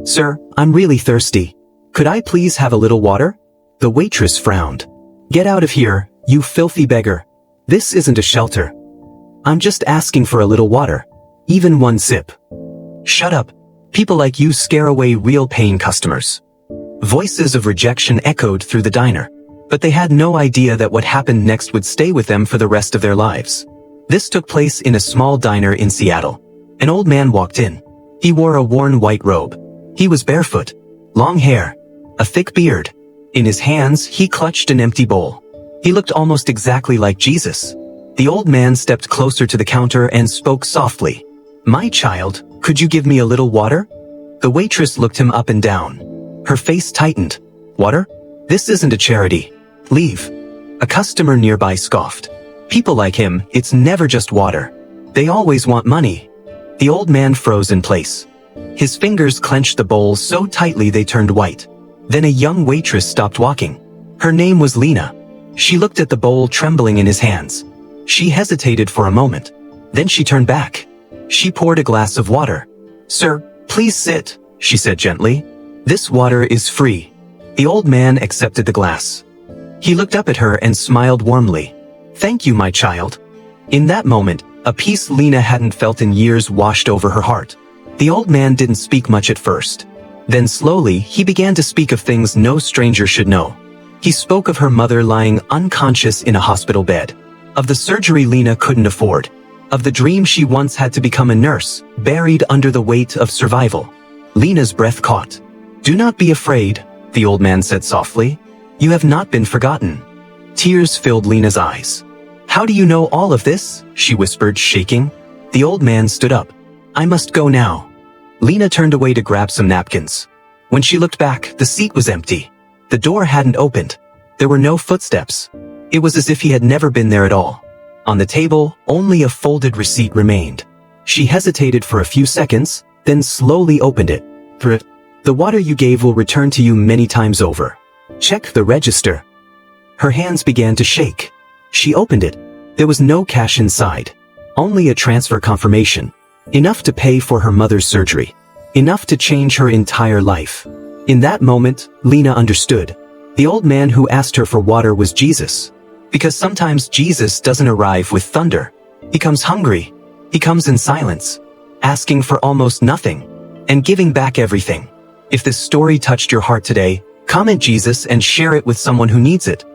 "Sir, I'm really thirsty. Could I please have a little water?" The waitress frowned. "Get out of here, you filthy beggar. This isn't a shelter. I'm just asking for a little water. Even one sip." "Shut up. People like you scare away real paying customers." Voices of rejection echoed through the diner, but they had no idea that what happened next would stay with them for the rest of their lives. This took place in a small diner in Seattle. An old man walked in. He wore a worn white robe. He was barefoot, long hair, a thick beard. In his hands, he clutched an empty bowl. He looked almost exactly like Jesus. The old man stepped closer to the counter and spoke softly. "My child, could you give me a little water?" The waitress looked him up and down. Her face tightened. "Water? This isn't a charity. Leave." A customer nearby scoffed. "People like him, it's never just water. They always want money." The old man froze in place. His fingers clenched the bowl so tightly they turned white. Then a young waitress stopped walking. Her name was Lena. She looked at the bowl trembling in his hands. She hesitated for a moment. Then she turned back. She poured a glass of water. "Sir, please sit," she said gently. "This water is free." The old man accepted the glass. He looked up at her and smiled warmly. "Thank you, my child." In that moment, a peace Lena hadn't felt in years washed over her heart. The old man didn't speak much at first. Then slowly, he began to speak of things no stranger should know. He spoke of her mother lying unconscious in a hospital bed, of the surgery Lena couldn't afford, of the dream she once had to become a nurse, buried under the weight of survival. Lena's breath caught. "Do not be afraid," the old man said softly. "You have not been forgotten." Tears filled Lena's eyes. "How do you know all of this?" she whispered, shaking. The old man stood up. "I must go now." Lena turned away to grab some napkins. When she looked back, the seat was empty. The door hadn't opened. There were no footsteps. It was as if he had never been there at all. On the table, only a folded receipt remained. She hesitated for a few seconds, then slowly opened it. "The water you gave will return to you many times over. Check the register." Her hands began to shake. She opened it. There was no cash inside. Only a transfer confirmation. Enough to pay for her mother's surgery. Enough to change her entire life. In that moment, Lena understood. The old man who asked her for water was Jesus. Because sometimes Jesus doesn't arrive with thunder. He comes hungry. He comes in silence, asking for almost nothing, and giving back everything. If this story touched your heart today, comment Jesus and share it with someone who needs it.